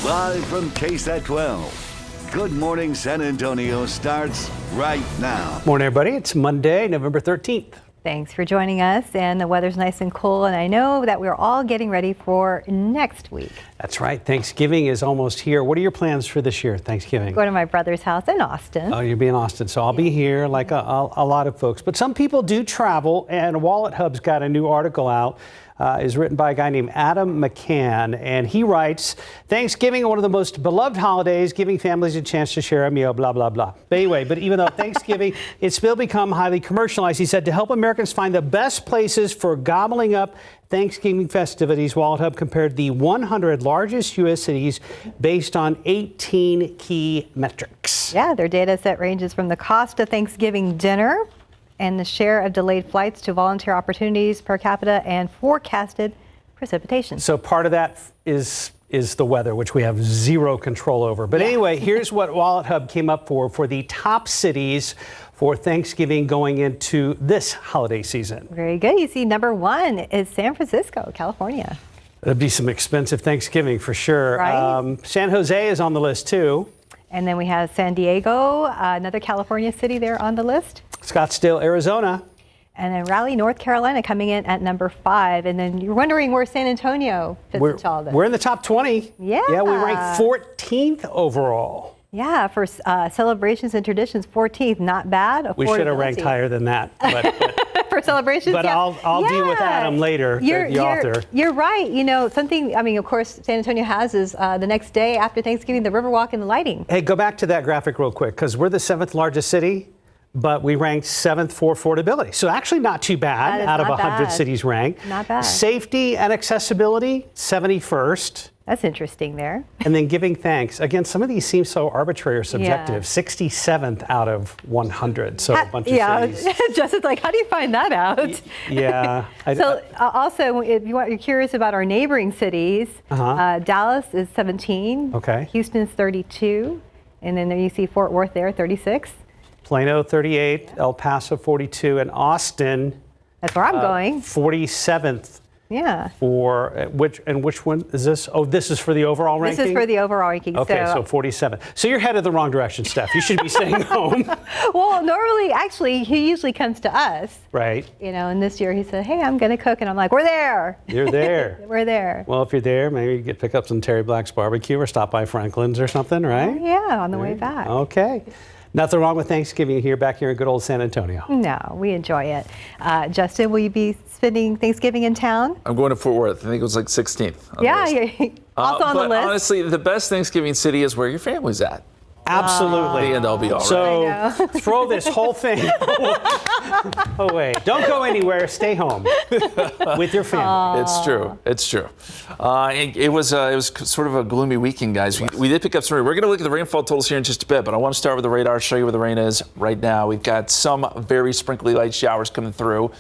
Live from KSAT 12. Good Morning San Antonio starts right now. Morning, everybody. It's Monday, November 13th. Thanks for joining us. And the weather's nice and cool. And I know that we're all getting ready for next week. That's right. Thanksgiving is almost here. What are your plans for this year, Thanksgiving? Go to my brother's house in Austin. Oh, you'll be in Austin. So I'll be here like a lot of folks. But some people do travel. And Wallet Hub's got a new article out. Is written by a guy named Adam McCann, and he writes, Thanksgiving, one of the most beloved holidays, giving families a chance to share a meal, blah, blah, blah. But anyway, even though Thanksgiving, it's still become highly commercialized, he said, to help Americans find the best places for gobbling up Thanksgiving festivities, Wallet Hub compared the 100 largest U.S. cities based on 18 key metrics. Yeah, their data set ranges from the cost of Thanksgiving dinner and the share of delayed flights to volunteer opportunities per capita and forecasted precipitation. So part of that is the weather, which we have zero control over. But anyway, here's what Wallet Hub came up for the top cities for Thanksgiving going into this holiday season. Very good. You see, number one is San Francisco, California. That'd be some expensive Thanksgiving for sure. Right? San Jose is on the list too. And then we have San Diego, another California city there on the list. Scottsdale, Arizona. And then Raleigh, North Carolina coming in at number 5. And then you're wondering where San Antonio fits into all this. We're in the top 20. Yeah. Yeah, we rank 14th overall. Yeah, for celebrations and traditions, 14th, not bad. We should have ranked higher than that. But for celebrations, but yeah. I'll deal with Adam later, the author. You're right. You know, something, I mean, of course, San Antonio has is the next day after Thanksgiving, the Riverwalk and the lighting. Hey, go back to that graphic real quick, because we're the 7th largest city, but we ranked 7th for affordability. So actually not too bad out of 100 cities ranked. Not bad. Safety and accessibility, 71st. That's interesting there. And then giving thanks. Again, some of these seem so arbitrary or subjective. Yeah. 67th out of 100. So a bunch of cities. Justin's like, how do you find that out? Yeah. Also, if you're curious about our neighboring cities, Dallas is 17. Okay. Houston's 32. And then there you see Fort Worth there, 36. Plano, 38. El Paso, 42. And Austin. That's where I'm going. 47th. Yeah. For which one is this? Oh, this is for the overall ranking? This is for the overall ranking. Okay, so 47. So you're headed the wrong direction, Steph. You should be staying home. Well, normally, actually, he usually comes to us. Right. You know, and this year he said, hey, I'm going to cook. And I'm like, we're there. You're there. We're there. Well, if you're there, maybe you pick up some Terry Black's barbecue or stop by Franklin's or something, right? Oh, yeah, on the way back. Okay. Nothing wrong with Thanksgiving back here in good old San Antonio. No, we enjoy it. Justin, will you be spending Thanksgiving in town? I'm going to Fort Worth. I think it was like 16th. Yeah, you're also on the list. But honestly, the best Thanksgiving city is where your family's at. Absolutely. And I'll be all right. So throw this whole thing away. Don't go anywhere. Stay home with your family. It's true. It's true. It was sort of a gloomy weekend, guys. We did pick up some rain. We're going to look at the rainfall totals here in just a bit, but I want to start with the radar, show you where the rain is right now. We've got some very sprinkly light showers coming through.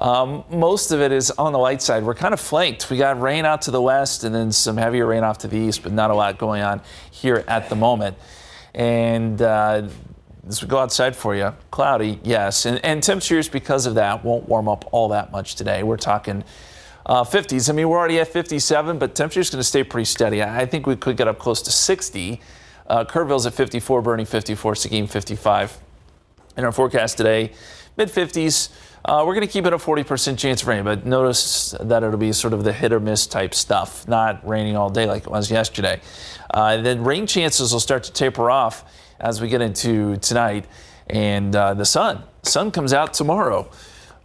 Most of it is on the light side. We're kind of flanked. We got rain out to the west and then some heavier rain off to the east, but not a lot going on here at the moment. And as we go outside for you, cloudy, yes. And temperatures because of that won't warm up all that much today. We're talking 50s. I mean, we're already at 57, but temperature's going to stay pretty steady. I think we could get up close to 60. Kerrville's at 54, Boerne 54, Seguin 55. In our forecast today, mid-50s. We're going to keep it a 40% chance of rain, but notice that it'll be sort of the hit or miss type stuff, not raining all day like it was yesterday. Then rain chances will start to taper off as we get into tonight, and the sun comes out tomorrow.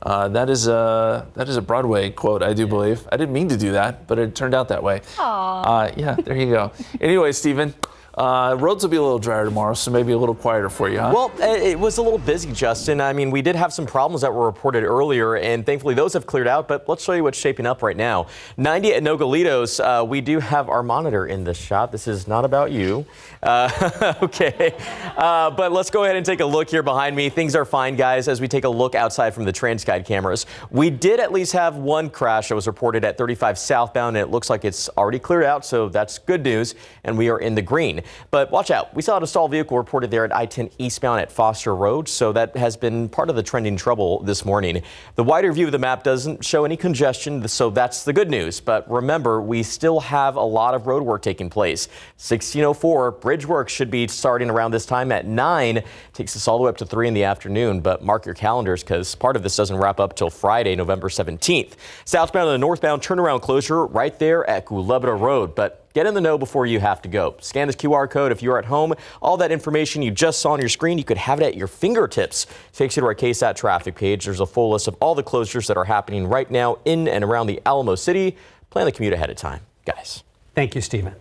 That is a Broadway quote, I do believe. I didn't mean to do that, but it turned out that way. Yeah, there you go. Anyway, Stephen. Roads will be a little drier tomorrow, so maybe a little quieter for you, huh? Well, it was a little busy, Justin. I mean, we did have some problems that were reported earlier, and thankfully those have cleared out, but let's show you what's shaping up right now. 90 at Nogalitos, we do have our monitor in this shot. This is not about you. Okay, but let's go ahead and take a look here behind me. Things are fine, guys, as we take a look outside from the TransGuide cameras. We did at least have one crash that was reported at 35 southbound, and it looks like it's already cleared out, so that's good news, and we are in the green. But watch out. We saw a stalled vehicle reported there at I-10 eastbound at Foster Road, so that has been part of the trending trouble this morning. The wider view of the map doesn't show any congestion, so that's the good news. But remember, we still have a lot of road work taking place. 1604 bridge work should be starting around this time at 9. Takes us all the way up to 3 in the afternoon, but mark your calendars because part of this doesn't wrap up till Friday, November 17th. Southbound and the northbound turnaround closure right there at Culebra Road, but get in the know before you have to go. Scan this QR code if you're at home. All that information you just saw on your screen, you could have it at your fingertips. Takes you to our KSAT traffic page. There's a full list of all the closures that are happening right now in and around the Alamo City. Plan the commute ahead of time, guys. Thank you, Stephen.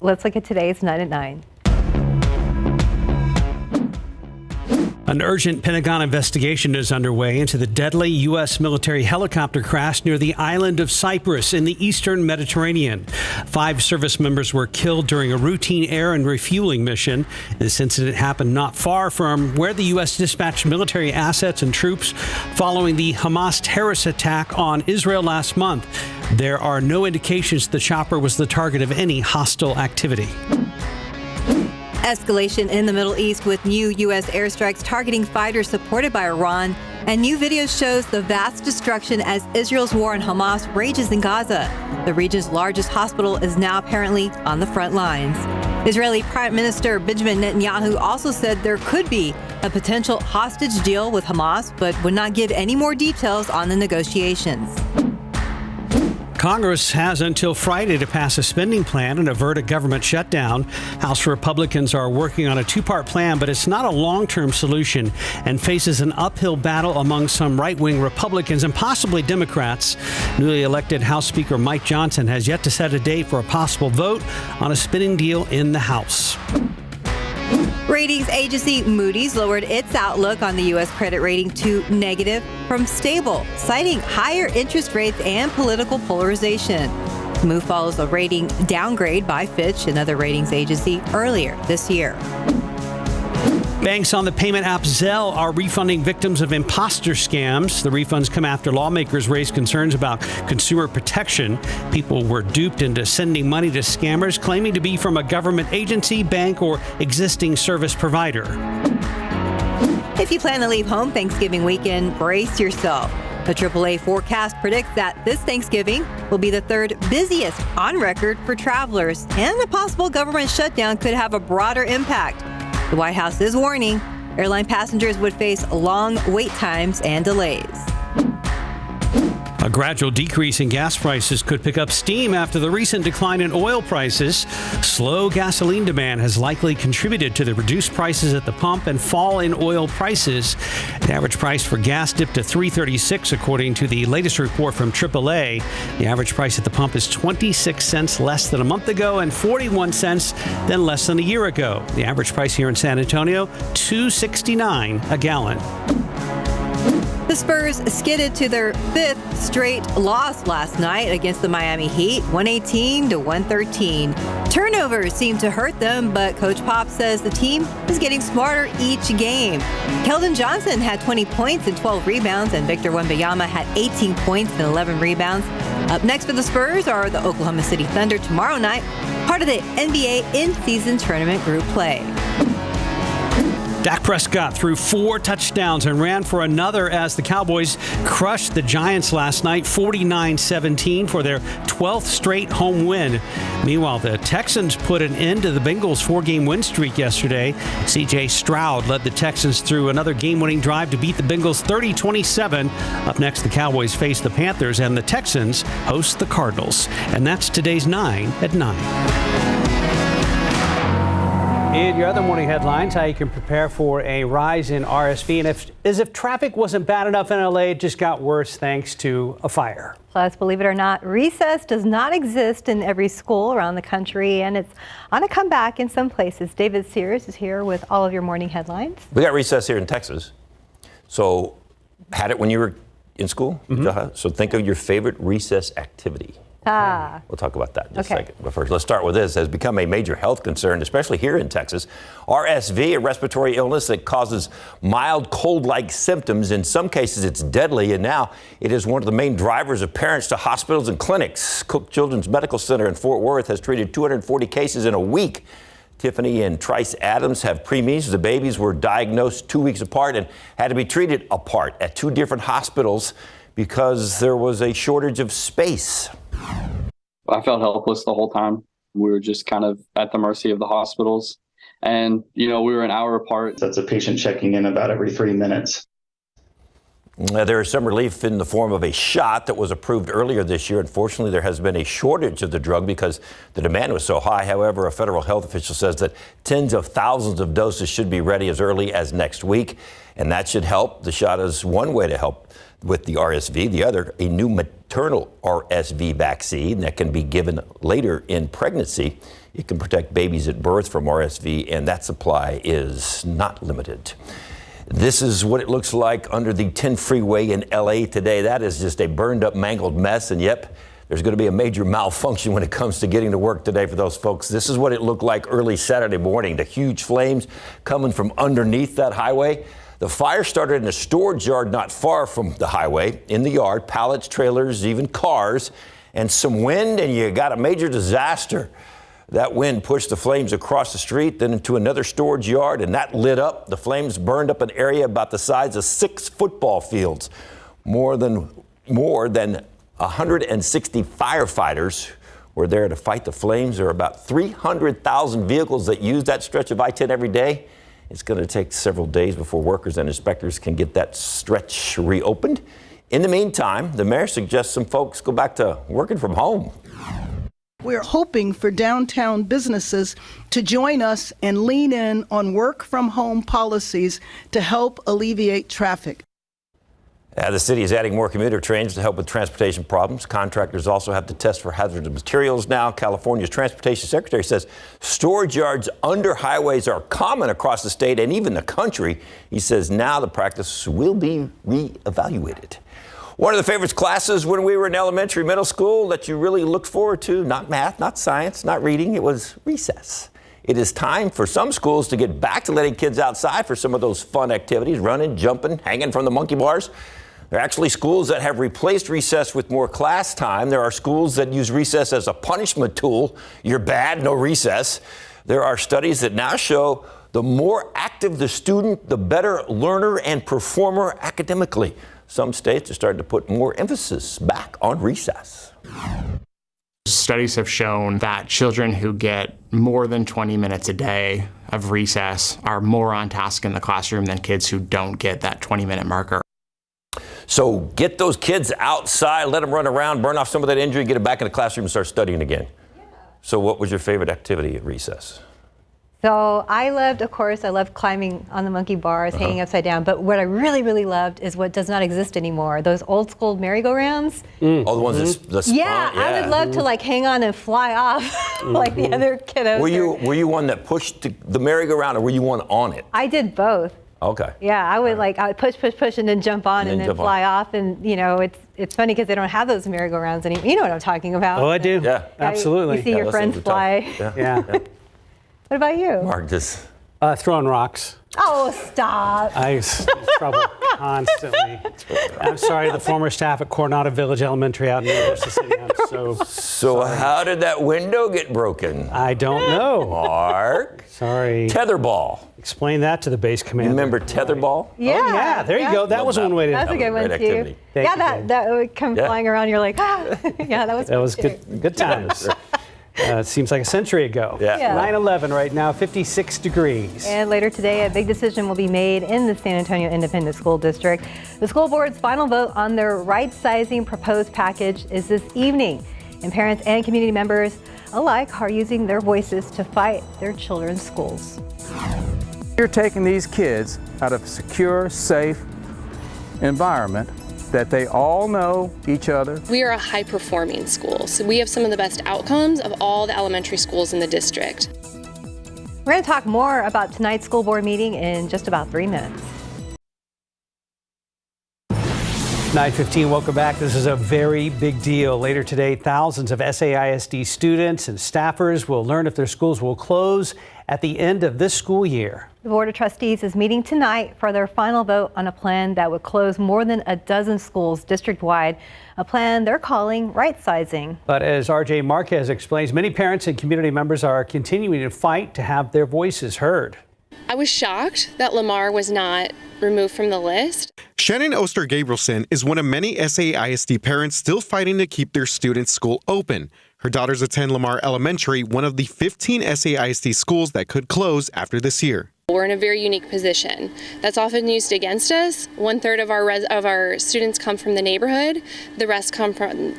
Let's look at today's 9 at 9. An urgent Pentagon investigation is underway into the deadly U.S. military helicopter crash near the island of Cyprus in the eastern Mediterranean. 5 service members were killed during a routine air and refueling mission. This incident happened not far from where the U.S. dispatched military assets and troops following the Hamas terrorist attack on Israel last month. There are no indications the chopper was the target of any hostile activity. Escalation in the Middle East with new U.S. airstrikes targeting fighters supported by Iran. And new video shows the vast destruction as Israel's war on Hamas rages in Gaza. The region's largest hospital is now apparently on the front lines. Israeli Prime Minister Benjamin Netanyahu also said there could be a potential hostage deal with Hamas, but would not give any more details on the negotiations. Congress has until Friday to pass a spending plan and avert a government shutdown. House Republicans are working on a 2-part plan, but it's not a long-term solution and faces an uphill battle among some right-wing Republicans and possibly Democrats. Newly elected House Speaker Mike Johnson has yet to set a date for a possible vote on a spending deal in the House. Ratings agency Moody's lowered its outlook on the U.S. credit rating to negative from stable, citing higher interest rates and political polarization. The move follows a rating downgrade by Fitch, another ratings agency, earlier this year. Banks on the payment app Zelle are refunding victims of imposter scams. The refunds come after lawmakers raised concerns about consumer protection. People were duped into sending money to scammers claiming to be from a government agency, bank, or existing service provider. If you plan to leave home Thanksgiving weekend, brace yourself. The AAA forecast predicts that this Thanksgiving will be the 3rd busiest on record for travelers, and a possible government shutdown could have a broader impact. The White House is warning airline passengers would face long wait times and delays. A gradual decrease in gas prices could pick up steam after the recent decline in oil prices. Slow gasoline demand has likely contributed to the reduced prices at the pump and fall in oil prices. The average price for gas dipped to $3.36 according to the latest report from AAA. The average price at the pump is 26 cents less than a month ago and 41 cents than less than a year ago. The average price here in San Antonio, $2.69 a gallon. The Spurs skidded to their 5th straight loss last night against the Miami Heat, 118-113. Turnovers seemed to hurt them, but Coach Pop says the team is getting smarter each game. Keldon Johnson had 20 points and 12 rebounds, and Victor Wembanyama had 18 points and 11 rebounds. Up next for the Spurs are the Oklahoma City Thunder tomorrow night, part of the NBA in-season tournament group play. Dak Prescott threw 4 touchdowns and ran for another as the Cowboys crushed the Giants last night, 49-17 for their 12th straight home win. Meanwhile, the Texans put an end to the Bengals' 4-game win streak yesterday. C.J. Stroud led the Texans through another game-winning drive to beat the Bengals 30-27. Up next, the Cowboys face the Panthers and the Texans host the Cardinals. And that's today's 9 at 9. In your other morning headlines, how you can prepare for a rise in RSV. And as if traffic wasn't bad enough in LA, it just got worse thanks to a fire. Plus, believe it or not, recess does not exist in every school around the country, and it's on a comeback in some places. David Sears is here with all of your morning headlines. We got recess here in Texas. So, had it when you were in school? Mm-hmm. So think of your favorite recess activity. We'll talk about that in just a second. But first, let's start with this. It has become a major health concern, especially here in Texas. RSV, a respiratory illness that causes mild cold-like symptoms. In some cases, it's deadly, and now it is one of the main drivers of parents to hospitals and clinics. Cook Children's Medical Center in Fort Worth has treated 240 cases in a week. Tiffany and Trice Adams have preemies. The babies were diagnosed 2 weeks apart and had to be treated apart at 2 different hospitals because there was a shortage of space. I felt helpless the whole time. We were just kind of at the mercy of the hospitals. And, we were an hour apart. That's a patient checking in about every 3 minutes. There is some relief in the form of a shot that was approved earlier this year. Unfortunately, there has been a shortage of the drug because the demand was so high. However, a federal health official says that tens of thousands of doses should be ready as early as next week, and that should help. The shot is one way to help with the RSV. The other, a new maternal RSV vaccine that can be given later in pregnancy. It can protect babies at birth from RSV, and that supply is not limited. This is what it looks like under the 10 freeway in LA today. That is just a burned up, mangled mess. And yep, there's going to be a major malfunction when it comes to getting to work today for those folks. This is what it looked like early Saturday morning. The huge flames coming from underneath that highway. The fire started in a storage yard not far from the highway. In the yard, pallets, trailers, even cars, and some wind, and you got a major disaster. That wind pushed the flames across the street, then into another storage yard, and that lit up. The flames burned up an area about the size of 6 football fields. More than 160 firefighters were there to fight the flames. There are about 300,000 vehicles that use that stretch of I-10 every day. It's going to take several days before workers and inspectors can get that stretch reopened. In the meantime, the mayor suggests some folks go back to working from home. We're hoping for downtown businesses to join us and lean in on work from home policies to help alleviate traffic. The city is adding more commuter trains to help with transportation problems. Contractors also have to test for hazardous materials now. California's transportation secretary says storage yards under highways are common across the state and even the country. He says now the practice will be reevaluated. One of the favorite classes when we were in elementary, middle school that you really looked forward to, not math, not science, not reading, it was recess. It is time for some schools to get back to letting kids outside for some of those fun activities, running, jumping, hanging from the monkey bars. There are actually schools that have replaced recess with more class time. There are schools that use recess as a punishment tool. You're bad, no recess. There are studies that now show the more active the student, the better learner and performer academically. Some states are starting to put more emphasis back on recess. Studies have shown that children who get more than 20 minutes a day of recess are more on task in the classroom than kids who don't get that 20-minute marker. So get those kids outside, let them run around, burn off some of that injury, get them back in the classroom and start studying again. Yeah. So what was your favorite activity at recess? So I loved climbing on the monkey bars, hanging upside down. But what I really, really loved is what does not exist anymore. Those old school merry-go-rounds. Oh, the ones that spun? Yeah, I would love to hang on and fly off like the other kiddos. Were you one that pushed the merry-go-round or were you one on it? I did both. Okay. Yeah, I would I would push and then jump on and then fly off. And it's funny because they don't have those merry-go-rounds anymore. You know what I'm talking about. Oh, I do. Yeah, absolutely. You see your friends fly. Yeah. What about you? Mark, just throwing rocks. Oh, stop. I was in trouble constantly. I'm sorry to the former staff at Coronado Village Elementary out in University City. I'm so sorry. How did that window get broken? I don't know. Mark? Sorry. Tetherball. Explain that to the base commander. You remember tetherball? Yeah. Oh, yeah, there you go. That was one way to. That's a good one, too. Yeah, that would come flying around. You're like, yeah, that was good times. It seems like a century ago. Yeah. 9/11 right now, 56 degrees. And later today, a big decision will be made in the San Antonio Independent School District. The school board's final vote on their right-sizing proposed package is this evening. And parents and community members alike are using their voices to fight their children's schools. You're taking these kids out of a secure, safe environment that they all know each other. We are a high-performing school, so we have some of the best outcomes of all the elementary schools in the district. We're going to talk more about tonight's school board meeting in just about 3 minutes. 9:15, welcome back. This is a very big deal. Later today, thousands of SAISD students and staffers will learn if their schools will close at the end of this school year. The Board of Trustees is meeting tonight for their final vote on a plan that would close more than a dozen schools district-wide, a plan they're calling right-sizing. But as RJ Marquez explains, many parents and community members are continuing to fight to have their voices heard. I was shocked that Lamar was not removed from the list. Shannon Oster-Gabrielson is one of many SAISD parents still fighting to keep their students' school open. Her daughters attend Lamar Elementary, one of the 15 SAISD schools that could close after this year. We're in a very unique position that's often used against us. 1/3 of our students come from the neighborhood. The rest come from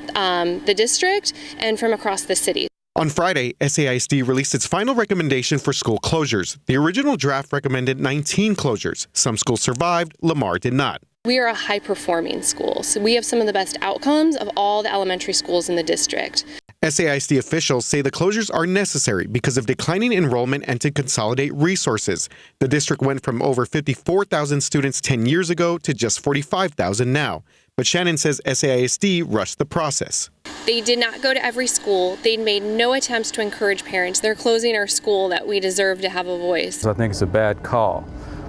the district and from across the city. On Friday, SAISD released its final recommendation for school closures. The original draft recommended 19 closures. Some schools survived, Lamar did not. We are a high-performing school, so we have some of the best outcomes of all the elementary schools in the district. SAISD officials say the closures are necessary because of declining enrollment and to consolidate resources. The district went from over 54,000 students 10 years ago to just 45,000 now. But Shannon says SAISD rushed the process. They did not go to every school. They made no attempts to encourage parents. They're closing our school that we deserve to have a voice. I think it's a bad call.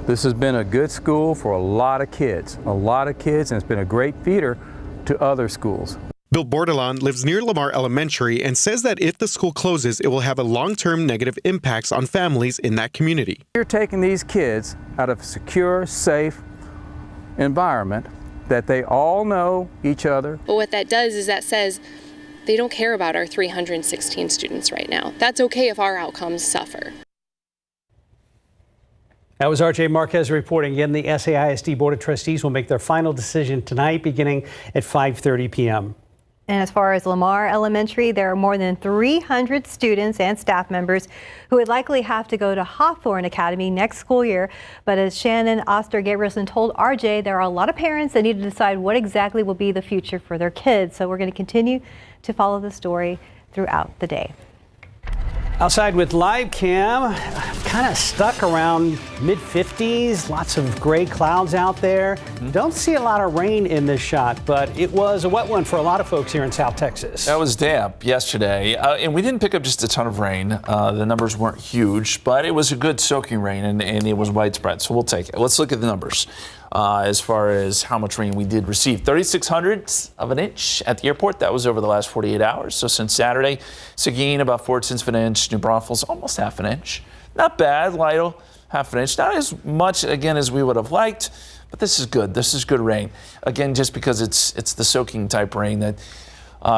This has been a good school for a lot of kids, and it's been a great feeder to other schools. Bill Bordelon lives near Lamar Elementary and says that if the school closes, it will have a long-term negative impacts on families in that community. You're taking these kids out of a secure, safe environment that they all know each other. But what that does is that says they don't care about our 316 students right now. That's okay if our outcomes suffer. That was RJ Marquez reporting. Again, the SAISD Board of Trustees will make their final decision tonight beginning at 5:30 p.m. And as far as Lamar Elementary, there are more than 300 students and staff members who would likely have to go to Hawthorne Academy next school year. But as Shannon Oster-Gabrielson told RJ, there are a lot of parents that need to decide what exactly will be the future for their kids. So we're going to continue to follow the story throughout the day. Outside with live cam, kind of stuck around mid-50s, lots of gray clouds out there. Don't see a lot of rain in this shot, but it was a wet one for a lot of folks here in South Texas. That was damp yesterday, and we didn't pick up just a ton of rain. The numbers weren't huge, but it was a good soaking rain, and it was widespread, so we'll take it. Let's look at the numbers. As far as how much rain we did receive. 3/600 of an inch at the airport. That was over the last 48 hours. So since Saturday, Seguin about 4/10 of an inch. New Braunfels almost half an inch. Not bad. Lytle half an inch. Not as much again as we would have liked, but this is good. This is good rain. Again, just because it's the soaking type rain that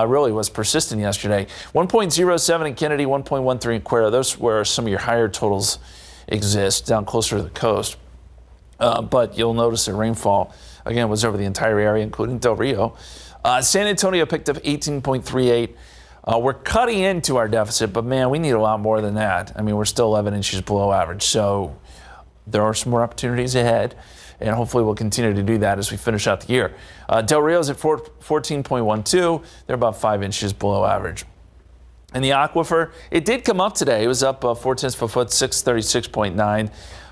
really was persistent yesterday. 1.07 in Kennedy, 1.13 in Cuero. Those where some of your higher totals exist down closer to the coast. But you'll notice that rainfall, again, was over the entire area, including Del Rio. San Antonio picked up 18.38. We're cutting into our deficit, but, man, we need a lot more than that. I mean, we're still 11 inches below average. So there are some more opportunities ahead, and hopefully we'll continue to do that as we finish out the year. Del Rio's at 14.12. They're about 5 inches below average. And the aquifer, it did come up today. It was up 0.4 of a foot, 636.9.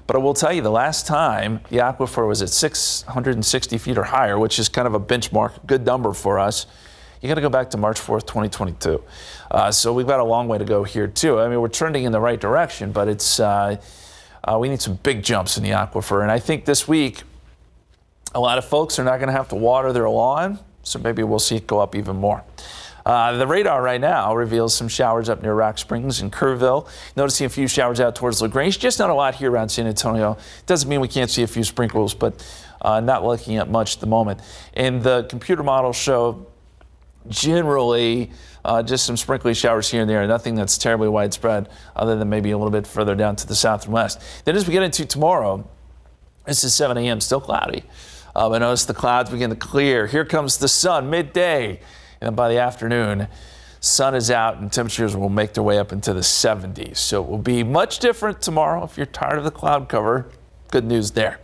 But I will tell you, the last time the aquifer was at 660 feet or higher, which is kind of a benchmark, good number for us, you got to go back to March 4th, 2022. So we've got a long way to go here, too. I mean, we're trending in the right direction, but it's we need some big jumps in the aquifer. And I think this week, a lot of folks are not going to have to water their lawn, so maybe we'll see it go up even more. The radar right now reveals some showers up near Rock Springs and Kerrville. Noticing a few showers out towards LaGrange. Just not a lot here around San Antonio. Doesn't mean we can't see a few sprinkles, but not looking at much at the moment. And the computer models show generally just some sprinkly showers here and there. Nothing that's terribly widespread other than maybe a little bit further down to the south and west. Then as we get into tomorrow, this is 7 a.m., still cloudy. But notice the clouds begin to clear. Here comes the sun midday. And then by the afternoon, sun is out and temperatures will make their way up into the 70s. So it will be much different tomorrow. If you're tired of the cloud cover, good news there.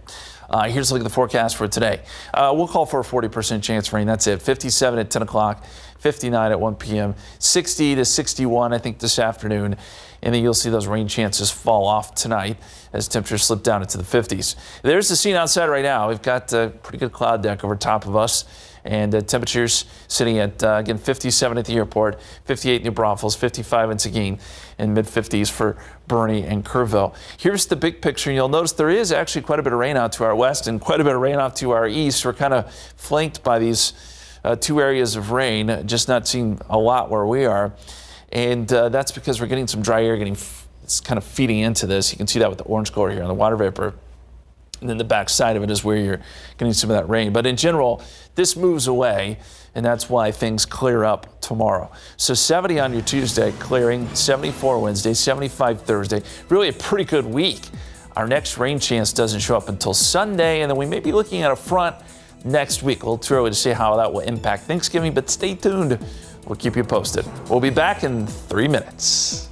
Here's a look at the forecast for today. We'll call for a 40% chance of rain. That's it. 57 at 10 o'clock, 59 at 1 p.m., 60 to 61, I think, this afternoon. And then you'll see those rain chances fall off tonight as temperatures slip down into the 50s. There's the scene outside right now. We've got a pretty good cloud deck over top of us. And temperatures sitting at, again, 57 at the airport, 58 in New Braunfels, 55 in Seguin, and mid-50s for Bernie and Kerrville. Here's the big picture. You'll notice there is actually quite a bit of rain out to our west and quite a bit of rain out to our east. We're kind of flanked by these two areas of rain, just not seeing a lot where we are. And that's because we're getting some dry air it's kind of feeding into this. You can see that with the orange color here on the water vapor. And then the back side of it is where you're getting some of that rain. But in general, this moves away, and that's why things clear up tomorrow. So 70 on your Tuesday, clearing, 74 Wednesday, 75 Thursday. Really a pretty good week. Our next rain chance doesn't show up until Sunday, and then we may be looking at a front next week. A little too early to see how that will impact Thanksgiving, but stay tuned. We'll keep you posted. We'll be back in 3 minutes.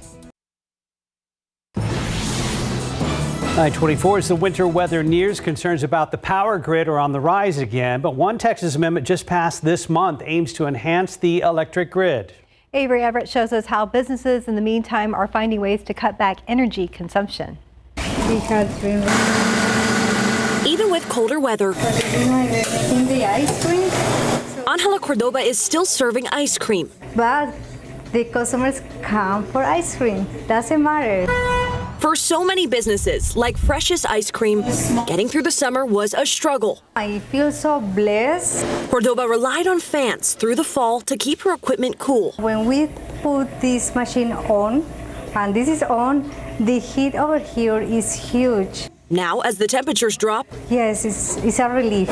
9:24 as the winter weather nears, concerns about the power grid are on the rise again. But one Texas amendment just passed this month aims to enhance the electric grid. Avery Everett shows us how businesses in the meantime are finding ways to cut back energy consumption. Even with colder weather, Angela Cordoba is still serving ice cream. But the customers come for ice cream. Doesn't matter. For so many businesses, like Fresh's Ice Cream, getting through the summer was a struggle. I feel so blessed. Cordoba relied on fans through the fall to keep her equipment cool. When we put this machine on, and this is on, the heat over here is huge. Now, as the temperatures drop, yes, it's a relief.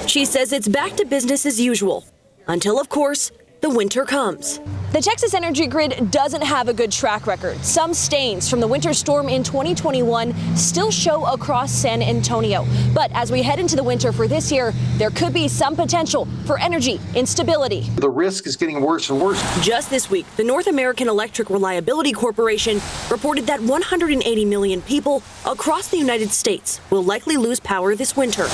She says it's back to business as usual, until, of course, the winter comes. The Texas energy grid doesn't have a good track record. Some stains from the winter storm in 2021 still show across San Antonio. But as we head into the winter for this year, there could be some potential for energy instability. The risk is getting worse and worse. Just this week, the North American Electric Reliability Corporation reported that 180 million people across the United States will likely lose power this winter.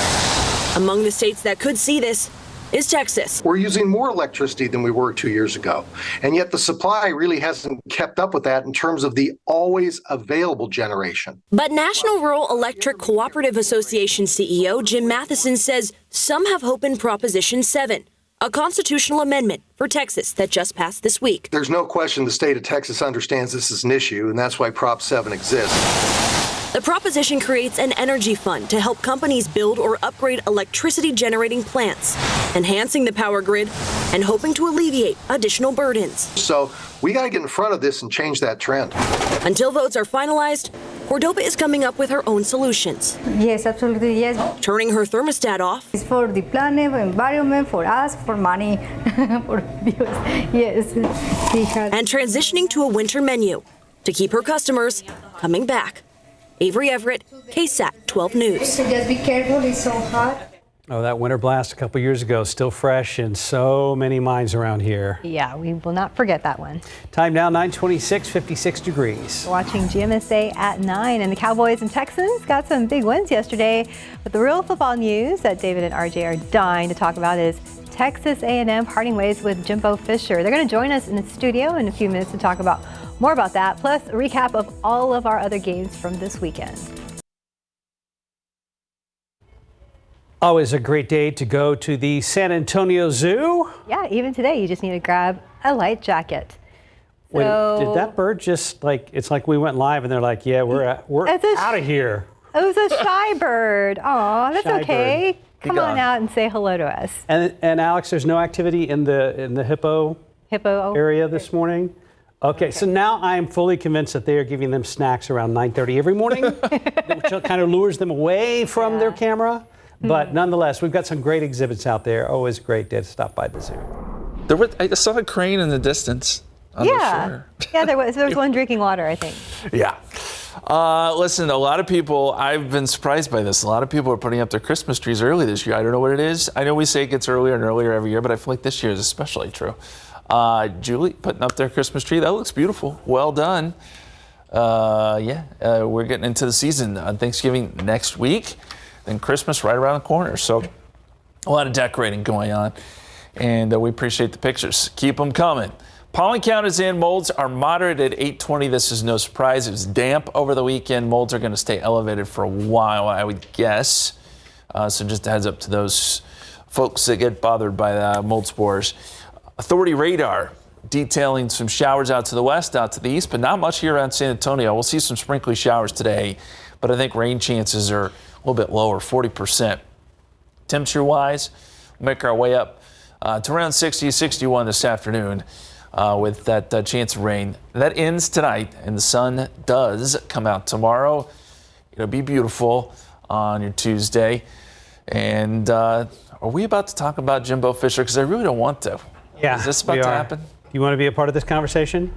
Among the states that could see this is Texas. We're using more electricity than we were 2 years ago, and yet the supply really hasn't kept up with that in terms of the always available generation. But National Rural Electric Cooperative Association CEO Jim Matheson says some have hope in Proposition 7, a constitutional amendment for Texas that just passed this week. There's no question the state of Texas understands this is an issue, and that's why Prop 7 exists. The proposition creates an energy fund to help companies build or upgrade electricity generating plants, enhancing the power grid and hoping to alleviate additional burdens. So we got to get in front of this and change that trend. Until votes are finalized, Cordoba is coming up with her own solutions. Yes, absolutely, yes. Turning her thermostat off. It's for the planet, for environment, for us, for money, for bills. Yes. And transitioning to a winter menu to keep her customers coming back. Avery Everett, KSAT 12 News. So just be careful, it's so hot. Oh, that winter blast a couple years ago, still fresh in so many minds around here. Yeah, we will not forget that one. Time now 9:26, 56 degrees. Watching GMSA at 9, and the Cowboys and Texans got some big wins yesterday. But the real football news that David and RJ are dying to talk about is Texas A&M parting ways with Jimbo Fisher. They're going to join us in the studio in a few minutes to talk about more about that, plus a recap of all of our other games from this weekend. Always a great day to go to the San Antonio Zoo. Yeah, even today, you just need to grab a light jacket. Wait, did that bird just it's like we went live and they're like, yeah, we're out of here. It was a shy bird. Oh, that's Shy okay. bird. Come on out and say hello to us. And Alex, there's no activity in the hippo area this morning. Okay, so now I'm fully convinced that they are giving them snacks around 9:30 every morning, which kind of lures them away from their camera. But nonetheless, we've got some great exhibits out there. Always a great day to stop by the zoo. I saw a crane in the distance. Yeah, there was one drinking water, I think. Yeah. Listen, a lot of people, I've been surprised by this. A lot of people are putting up their Christmas trees early this year. I don't know what it is. I know we say it gets earlier and earlier every year, but I feel like this year is especially true. Julie putting up their Christmas tree. That looks beautiful. Well done. We're getting into the season on Thanksgiving next week. Then Christmas right around the corner. So a lot of decorating going on. And we appreciate the pictures. Keep them coming. Pollen count is in. Molds are moderate at 820. This is no surprise. It was damp over the weekend. Molds are going to stay elevated for a while, I would guess. So just a heads up to those folks that get bothered by mold spores. Authority radar detailing some showers out to the west, out to the east, but not much here around San Antonio. We'll see some sprinkly showers today, but I think rain chances are a little bit lower, 40%. Temperature-wise, we'll make our way up to around 60, 61 this afternoon with that chance of rain. That ends tonight, and the sun does come out tomorrow. It'll be beautiful on your Tuesday. And are we about to talk about Jimbo Fisher? Because I really don't want to. Yeah, is this about to happen? You want to be a part of this conversation?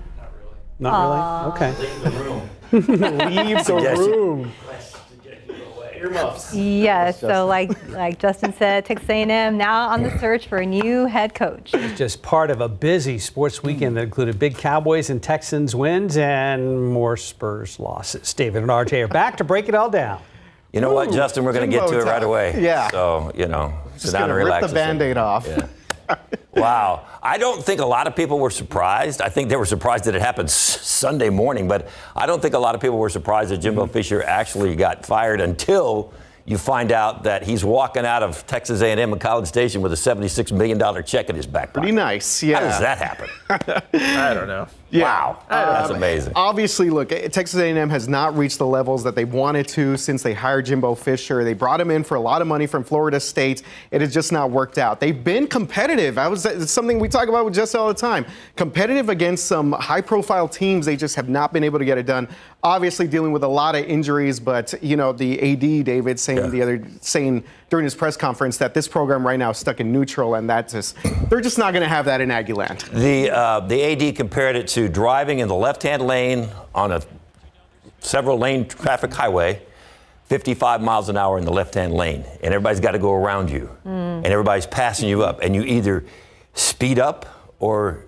Not really? Okay. Leave the room. Leave the room. Yes, so like Justin said, Texas A&M now on the search for a new head coach. Just part of a busy sports weekend that included big Cowboys and Texans wins and more Spurs losses. David and RJ are back to break it all down. You know what, Justin? We're going to get to it right away. Yeah. So, sit down and relax. Rip the Band-Aid off. Yeah. Wow. I don't think a lot of people were surprised. I think they were surprised that it happened Sunday morning, but I don't think a lot of people were surprised that Jimbo Fisher actually got fired until you find out that he's walking out of Texas A&M and College Station with a $76 million check in his back pocket. Pretty nice, yeah. How does that happen? I don't know. Yeah. Wow. That's amazing. Obviously, look, Texas A&M has not reached the levels that they wanted to since they hired Jimbo Fisher. They brought him in for a lot of money from Florida State. It has just not worked out. They've been competitive. It's something we talk about with Jesse all the time. Competitive against some high-profile teams. They just have not been able to get it done. Obviously dealing with a lot of injuries, but, the AD, David, saying during his press conference that this program right now is stuck in neutral, and they're just not going to have that in Aggieland. The AD compared it to driving in the left-hand lane on a several-lane traffic highway, 55 miles an hour in the left-hand lane, and everybody's got to go around you, and everybody's passing you up, and you either speed up or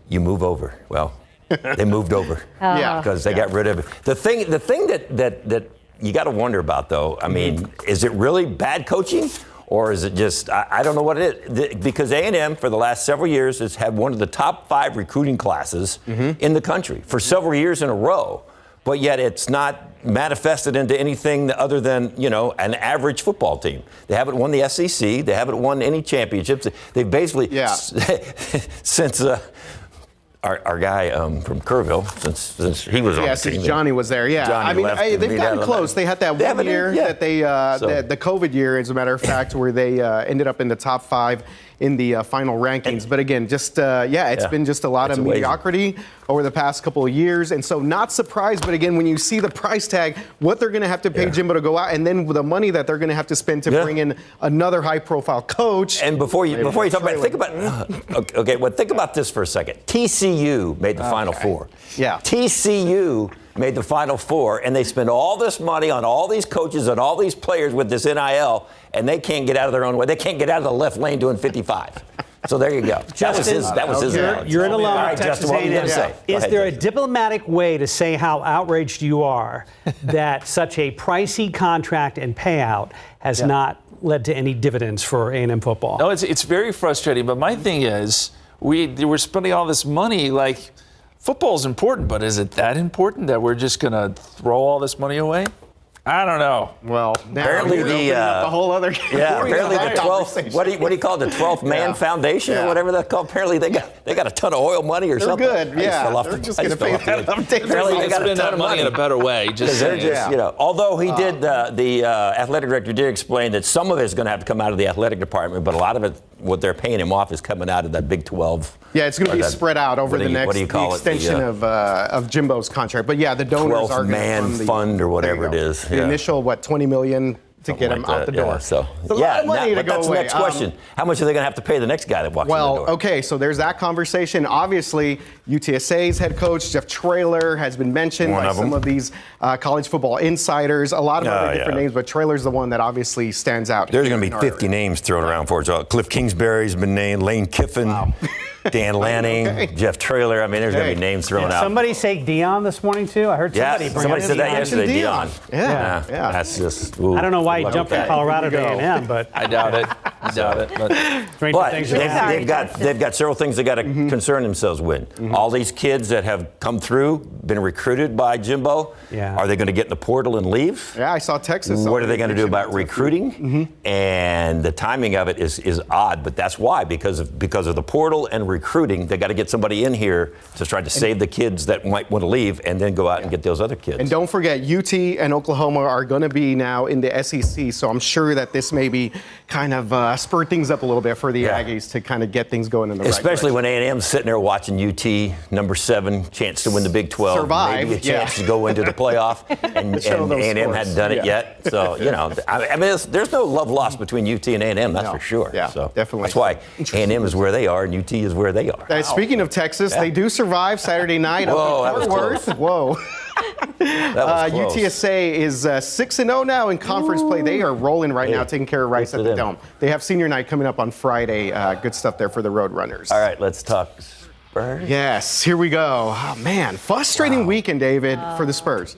you move over. Well, they moved over because they got rid of it. The thing that you got to wonder about, though, I mean, is it really bad coaching? Or is it just, I don't know what it is, because A&M for the last several years has had one of the top 5 recruiting classes in the country for several years in a row, but yet it's not manifested into anything other than, an average football team. They haven't won the SEC. They haven't won any championships. They've basically, since our guy from Kerrville, since he was on the team. Since Johnny was there, they've gotten close. They had that one year that the COVID year, as a matter of fact, where they ended up in the top 5 in the final rankings. But again, it's been just a lot of mediocrity over the past couple of years. And so not surprised, but again, when you see the price tag, what they're going to have to pay Jimbo to go out, and then the money that they're going to have to spend to bring in another high-profile coach. And before you talk about it, think about this for a second. TCU made the Final Four. Yeah. TCU made the Final Four, and they spend all this money on all these coaches and all these players with this NIL, and they can't get out of their own way. They can't get out of the left lane doing 55. So there you go. Justin, that was his analogy. You're an alum All of right, Texas Justin, what were you A&M. going to say? Is there a diplomatic way to say how outraged you are that such a pricey contract and payout has not led to any dividends for A&M football? No, it's very frustrating. But my thing is, we're spending all this money. Like, football is important, but is it that important that we're just going to throw all this money away? I don't know. Well, apparently the whole other apparently the 12th. What do you call it? The 12th Man Foundation or whatever that's called. Apparently they got a ton of oil money or something. They're good. They're just going to pay that Apparently they got a ton of money in a better way. Although he did, the athletic director did explain that some of it is going to have to come out of the athletic department, but a lot of it, what they're paying him off, is coming out of that Big 12. Yeah, it's going to be spread out over the next extension of Jimbo's contract. But the donors are going to Man Fund or whatever it is. The initial, $20 million to get him out the door. So it's a lot of money to go that's away. The next question. How much are they going to have to pay the next guy that walks in the door? Okay, so there's that conversation. Obviously, UTSA's head coach, Jeff Traylor, has been mentioned by some of these college football insiders. A lot of other different names, but Traylor's the one that obviously stands out. There's going to be 50 names thrown around for it. So Cliff Kingsbury's been named, Lane Kiffin. Dan Lanning, Jeff Traylor. I mean, there's going to be names thrown out. Somebody say Dion this morning, too? I heard somebody bring somebody up said that Dion. yesterday, Dion. Yeah. That's just, ooh, I don't know why he jumped from that. Colorado to A&M, but I doubt it. I doubt it. stranger things have happened. they've got several things they got to concern themselves with. All these kids that have come through, been recruited by Jimbo, are they going to get in the portal and leave? Yeah, I saw Texas. What are they going to do about recruiting? And the timing of it is odd, but that's why, because of the portal and recruiting, they got to get somebody in here to try to save the kids that might want to leave, and then go out and get those other kids. And don't forget, UT and Oklahoma are going to be now in the SEC, so I'm sure that this may be kind of spur things up a little bit for the Aggies to kind of get things going in the right direction. Especially when A&M's sitting there watching UT, number 7, chance to win the Big 12. Survive, maybe a chance to go into the playoff, and A&M hadn't done it yet. So, I mean, there's no love lost between UT and A&M, that's for sure. Yeah, so definitely. That's why A&M is where they are and UT is where they are. Speaking of Texas, they do survive Saturday night. Whoa, that was close. Whoa. That was close. UTSA is 6-0 now in conference play. They are rolling right now, taking care of Rice at the Dome. They have senior night coming up on Friday. Good stuff there for the Roadrunners. All right, let's talk Spurs. Yes, here we go. Oh, man, frustrating weekend, David, for the Spurs.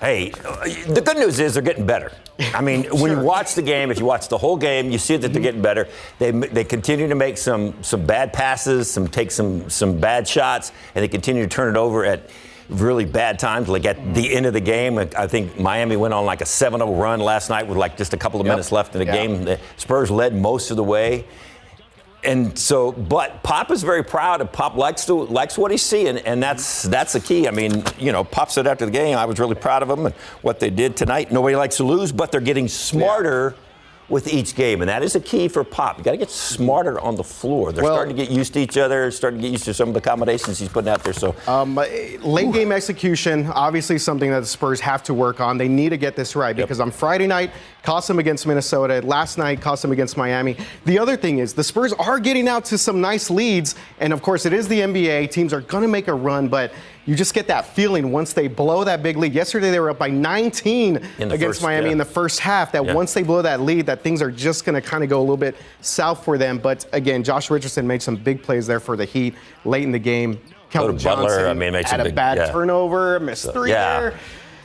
Hey, the good news is they're getting better. I mean, when you watch the game, if you watch the whole game, you see that they're getting better. They continue to make some bad passes, take some bad shots, and they continue to turn it over at really bad times. Like at the end of the game, I think Miami went on like a 7-0 run last night with like just a couple of minutes left in the game. The Spurs led most of the way. And so, but Pop is very proud, and Pop likes what he's seeing, and that's the key. I mean, Pop said after the game, I was really proud of them and what they did tonight. Nobody likes to lose, but they're getting smarter with each game, and that is a key for Pop. You got to get smarter on the floor. They're starting to get used to each other, starting to get used to some of the accommodations he's putting out there. So, late game execution, obviously something that the Spurs have to work on. They need to get this right because on Friday night, cost them against Minnesota. Last night, cost them against Miami. The other thing is the Spurs are getting out to some nice leads, and of course, it is the NBA. Teams are going to make a run, but you just get that feeling once they blow that big lead. Yesterday, they were up by 19 against Miami in the first half. That once they blow that lead, that things are just going to kind of go a little bit south for them. But again, Josh Richardson made some big plays there for the Heat late in the game. Kelvin Johnson had a bad turnover, missed 3 there.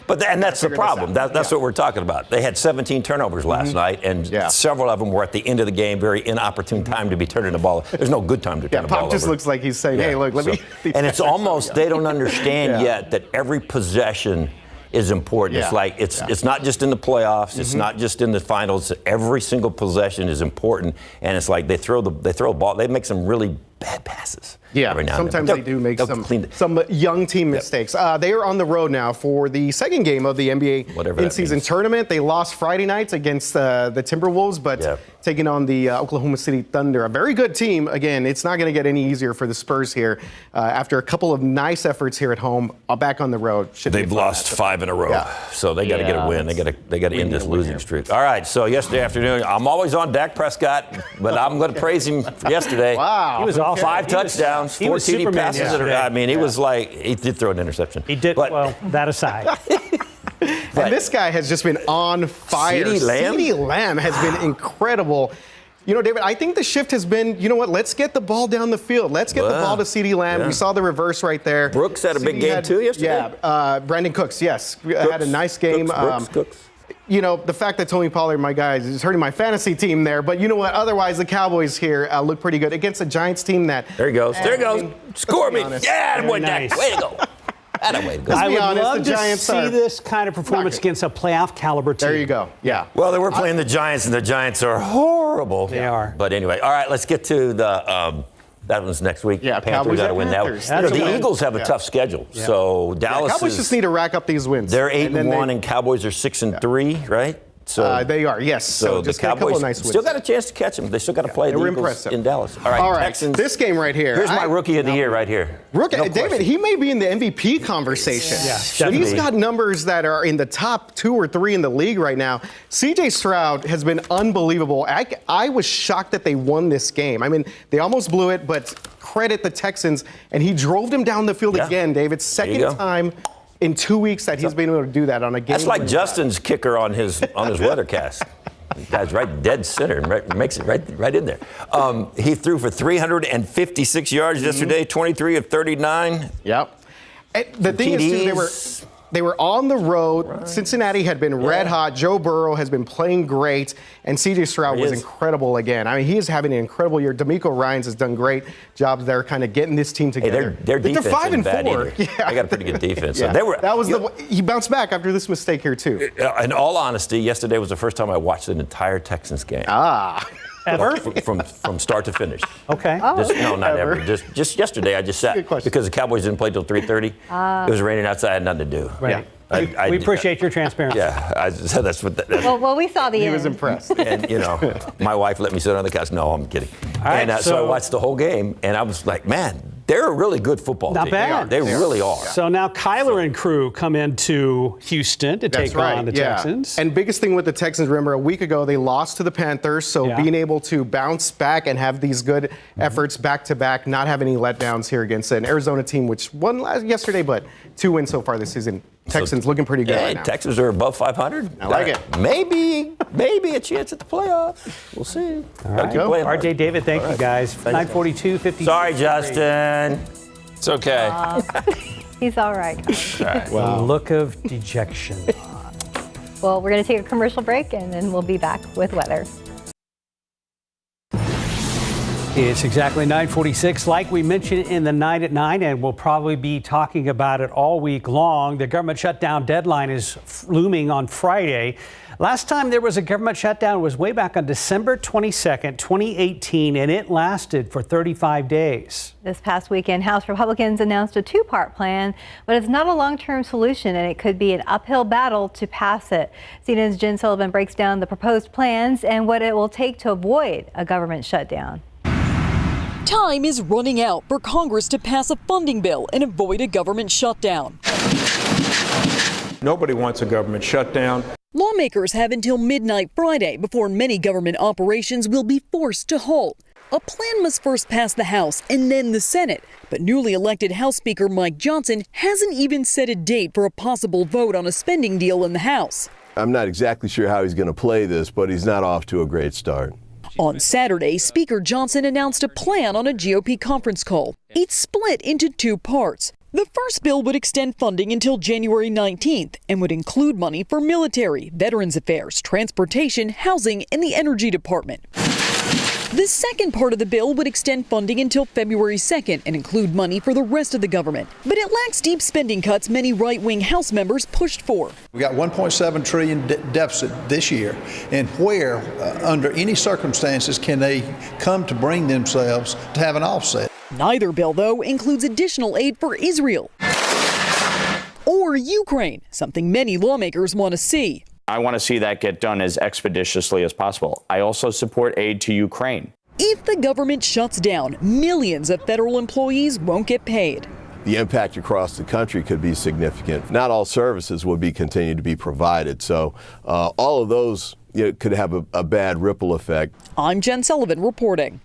But that's the problem. That's what we're talking about. They had 17 turnovers last night, and several of them were at the end of the game, very inopportune time to be turning the ball. There's no good time to turn the ball Pop just over. looks like he's saying, hey, look, let me. And it's almost, they don't understand yet that every possession is important. It's like, it's not just in the playoffs. It's not just in the finals. Every single possession is important. And it's like they throw a ball. They make some really bad passes. Every now sometimes and then. they do make some young team mistakes. They are on the road now for the second game of the NBA in-season tournament. They lost Friday nights against the Timberwolves, but taking on the Oklahoma City Thunder, a very good team. Again, it's not going to get any easier for the Spurs here. After a couple of nice efforts here at home, back on the road. They've lost 5 in a row, so they got to get a win. They got to end this losing streak. All right, so yesterday afternoon, I'm always on Dak Prescott, but I'm going to praise him for yesterday. Wow. He was awesome. 5 touchdowns, 4 TD passes. I mean, he was like, he did throw an interception. He did, well, that aside. And this guy has just been on fire. CeeDee Lamb has been incredible. David, I think the shift has been, let's get the ball down the field. Let's get the ball to CeeDee Lamb. We saw the reverse right there. Brooks had a big game too yesterday. Yeah, Brandon Cooks, had a nice game. Cooks. The fact that Tony Pollard, my guy, is hurting my fantasy team there. But you know what? Otherwise, the Cowboys here look pretty good against a Giants team that. There he goes. There he goes. Score me. Yeah, boy, Dak. Way to go. I would love to see this kind of performance against a playoff caliber team. There you go. Yeah. Well, they were playing the Giants, and the Giants are horrible. They are. But anyway, all right, let's get to the. That one's next week. Yeah, Panthers got to win that one. The Eagles have a tough schedule, so Dallas. Cowboys just need to rack up these wins. They're 8-1, and Cowboys are 6-3, right? So they are, yes. So the just Cowboys a couple of nice wins. Still got a chance to catch them. They still got to play the Eagles in Dallas. All right, Texans. This game right here. Here's my rookie of the year right here. David, he may be in the MVP conversation. Yeah, he's got numbers that are in the top 2 or 3 in the league right now. C.J. Stroud has been unbelievable. I was shocked that they won this game. I mean, they almost blew it, but credit the Texans, and he drove them down the field again, David. Second time in 2 weeks that he's been able to do that on a game. That's like Justin's kicker on his weathercast. Guy's right dead center and makes it right in there. He threw for 356 yards yesterday, 23 of 39. Yep. And the thing is, too, they were on the road. Right. Cincinnati had been red hot. Joe Burrow has been playing great. And C.J. Stroud was incredible again. I mean, he is having an incredible year. D'Amico Ryans has done great jobs there, kind of getting this team together. Hey, their defense they're 5 and 4. Yeah. They got a pretty good defense. Yeah. So he bounced back after this mistake here, too. In all honesty, yesterday was the first time I watched an entire Texans game. Ever? From start to finish. Okay. No, not ever. Just yesterday, I just sat because the Cowboys didn't play till 3:30. It was raining outside. I had nothing to do. Right. We appreciate your transparency. Yeah, that's what. Well, we saw the end. He was impressed. And my wife let me sit on the couch. No, I'm kidding. And so I watched the whole game, and I was like, man, they're a really good football team. Not bad. They really are. So now Kyler and crew come into Houston to take on the Texans. And biggest thing with the Texans, remember, a week ago they lost to the Panthers, so being able to bounce back and have these good efforts back-to-back, not have any letdowns here against an Arizona team, which won yesterday, but 2 wins so far this season. Texans looking pretty good right now. Texans are above 500. I like it. Maybe a chance at the playoffs. We'll see. All right. RJ David, thank you guys. 9:42:50. Sorry, Justin. It's okay. He's all right. Wow. Look of dejection. Well, we're going to take a commercial break, and then we'll be back with weather. It's exactly 9:46, like we mentioned in the 9 at 9, and we'll probably be talking about it all week long. The government shutdown deadline is looming on Friday. Last time there was a government shutdown was way back on December 22nd, 2018, and it lasted for 35 days. This past weekend, House Republicans announced a two-part plan, but it's not a long-term solution, and it could be an uphill battle to pass it. CNN's Jen Sullivan breaks down the proposed plans and what it will take to avoid a government shutdown. Time is running out for Congress to pass a funding bill and avoid a government shutdown. Nobody wants a government shutdown. Lawmakers have until midnight Friday before many government operations will be forced to halt. A plan must first pass the House and then the Senate, but newly elected House Speaker Mike Johnson hasn't even set a date for a possible vote on a spending deal in the House. I'm not exactly sure how he's going to play this, but he's not off to a great start. On Saturday, Speaker Johnson announced a plan on a GOP conference call. It's split into two parts. The first bill would extend funding until January 19th and would include money for military, veterans affairs, transportation, housing, and the energy department. The second part of the bill would extend funding until February 2nd and include money for the rest of the government. But it lacks deep spending cuts many right-wing House members pushed for. We got $1.7 trillion deficit this year, and where, under any circumstances, can they come to bring themselves to have an offset? Neither bill, though, includes additional aid for Israel or Ukraine, something many lawmakers want to see. I want to see that get done as expeditiously as possible. I also support aid to Ukraine. If the government shuts down, millions of federal employees won't get paid. The impact across the country could be significant. Not all services will be continued to be provided, so all of those could have a bad ripple effect. I'm Jen Sullivan reporting.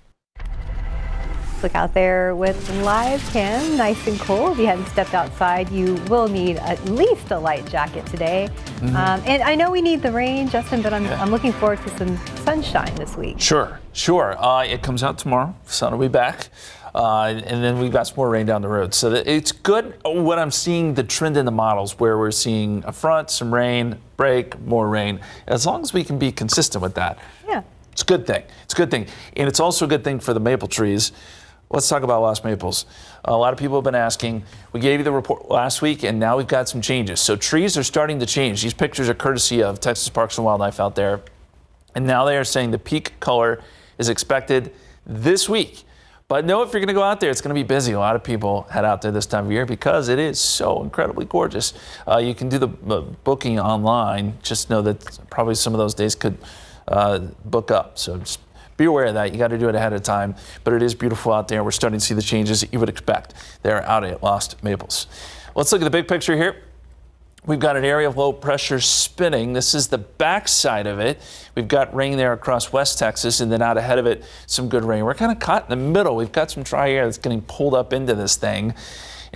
Look out there with live cam, nice and cool. If you haven't stepped outside, you will need at least a light jacket today. And I know we need the rain, Justin, but I'm looking forward to some sunshine this week. Sure. It comes out tomorrow. The sun will be back. And then we've got some more rain down the road. So it's good when I'm seeing the trend in the models where we're seeing a front, some rain, break, more rain. As long as we can be consistent with that. Yeah. It's a good thing. And it's also a good thing for the maple trees. Let's talk about lost maples. A lot of people have been asking. We gave you the report last week, and now we've got some changes. So trees are starting to change. These pictures are courtesy of Texas Parks and Wildlife out there. And now they are saying the peak color is expected this week. But know if you're going to go out there, it's going to be busy. A lot of people head out there this time of year because it is so incredibly gorgeous. You can do the booking online. Just know that probably some of those days could book up. So just be aware of that. You got to do it ahead of time. But it is beautiful out there. We're starting to see the changes that you would expect there out at Lost Maples. Let's look at the big picture here. We've got an area of low pressure spinning. This is the backside of it. We've got rain there across West Texas, and then out ahead of it, some good rain. We're kind of caught in the middle. We've got some dry air that's getting pulled up into this thing.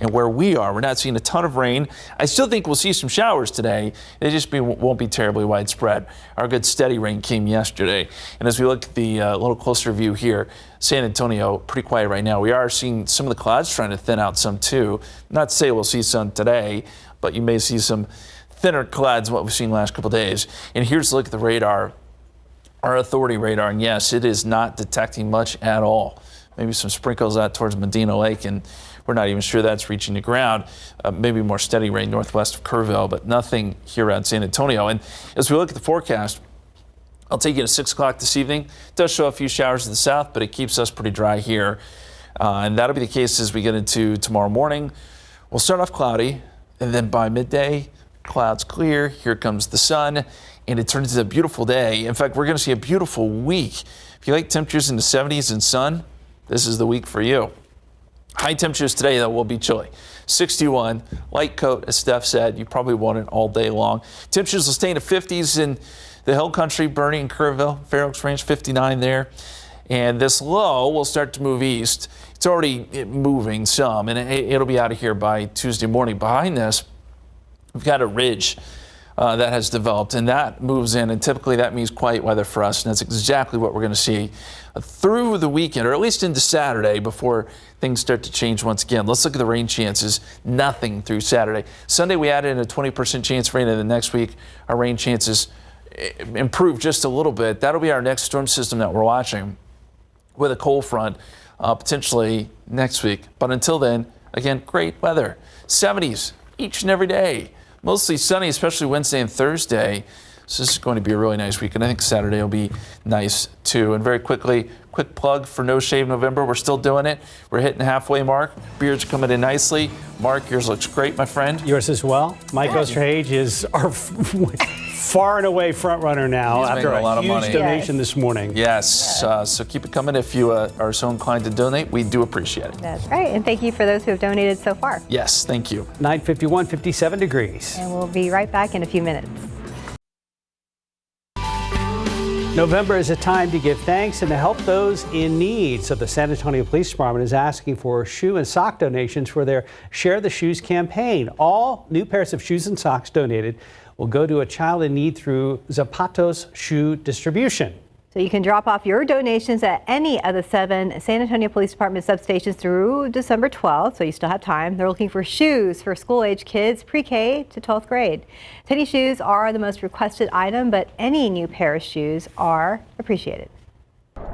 And where we are, we're not seeing a ton of rain. I still think we'll see some showers today. They just won't be terribly widespread. Our good steady rain came yesterday. And as we look at the little closer view here, San Antonio, pretty quiet right now. We are seeing some of the clouds trying to thin out some too. Not to say we'll see some today, but you may see some thinner clouds, what we've seen the last couple days. And here's a look at the radar, our authority radar. And yes, it is not detecting much at all. Maybe some sprinkles out towards Medina Lake, and we're not even sure that's reaching the ground. Maybe more steady rain northwest of Kerrville, but nothing here around San Antonio. And as we look at the forecast, I'll take you to 6 o'clock this evening. It does show a few showers to the south, but it keeps us pretty dry here. And that'll be the case as we get into tomorrow morning. We'll start off cloudy, and then by midday, clouds clear. Here comes the sun, and it turns into a beautiful day. In fact, we're going to see a beautiful week. If you like temperatures in the 70s and sun, this is the week for you. High temperatures today, though, will be chilly. 61, light coat, as Steph said. You probably want it all day long. Temperatures will stay in the 50s in the hill country, Bernie and Kerrville, Fair Oaks Ranch, 59 there. And this low will start to move east. It's already moving some, and it'll be out of here by Tuesday morning. Behind this, we've got a ridge that has developed, and that moves in, and typically that means quiet weather for us, and that's exactly what we're going to see through the weekend, or at least into Saturday before things start to change once again. Let's look at the rain chances. Nothing through Saturday. Sunday, we added in a 20% chance of rain, and the next week, our rain chances improve just a little bit. That'll be our next storm system that we're watching with a cold front potentially next week. But until then, again, great weather. 70s each and every day. Mostly sunny, especially Wednesday and Thursday. So this is going to be a really nice week, and I think Saturday will be nice too. And very quickly, quick plug for No Shave November. We're still doing it. We're hitting the halfway mark. Beards coming in nicely. Mark, yours looks great, my friend. Yours as well. Mike Osterhage is our far and away front runner now after a huge donation this morning. Yes, so keep it coming. If you are so inclined to donate, we do appreciate it. That's right, and thank you for those who have donated so far. Yes, thank you. 9:51, 57 degrees. And we'll be right back in a few minutes. November is a time to give thanks and to help those in need. So the San Antonio Police Department is asking for shoe and sock donations for their Share the Shoes campaign. All new pairs of shoes and socks donated will go to a child in need through Zapato's Shoe Distribution. So you can drop off your donations at any of the 7 San Antonio Police Department substations through December 12th, so you still have time. They're looking for shoes for school-age kids pre-K to 12th grade. Tennis shoes are the most requested item, but any new pair of shoes are appreciated. All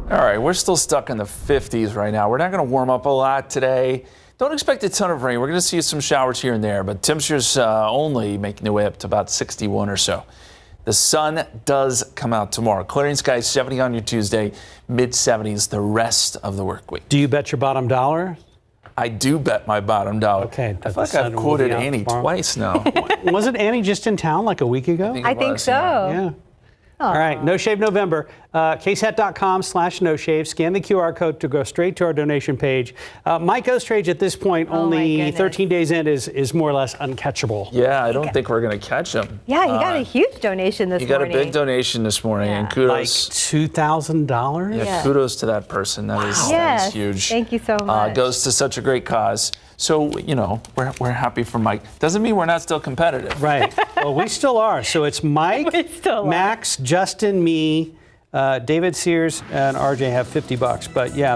right, we're still stuck in the 50s right now. We're not going to warm up a lot today. Don't expect a ton of rain. We're going to see some showers here and there, but temperatures only making their way up to about 61 or so. The sun does come out tomorrow. Clearing skies, 70 on your Tuesday, mid-70s the rest of the work week. Do you bet your bottom dollar? I do bet my bottom dollar. Okay. I feel like I've quoted Annie twice now. Wasn't Annie just in town like a week ago? I think so. Yeah. All right, No Shave November, KSAT.com/NoShave. Scan the QR code to go straight to our donation page. Mike Osterhage at this point, only 13 days in, is more or less uncatchable. Yeah, I don't think we're going to catch him. Yeah, you got a huge donation this morning. You got a big donation this morning, and kudos. Like $2,000? Yeah, kudos to that person. That is huge. Thank you so much. Goes to such a great cause. So, you know, we're happy for Mike. Doesn't mean we're not still competitive. Right. Well, we still are. So it's Mike, Max, Justin, me, David Sears, and RJ have $50. But yeah,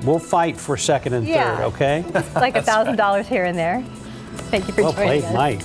we'll fight for second and third, okay? It's like $1,000 here and there. Thank you for joining us. Well played, Mike.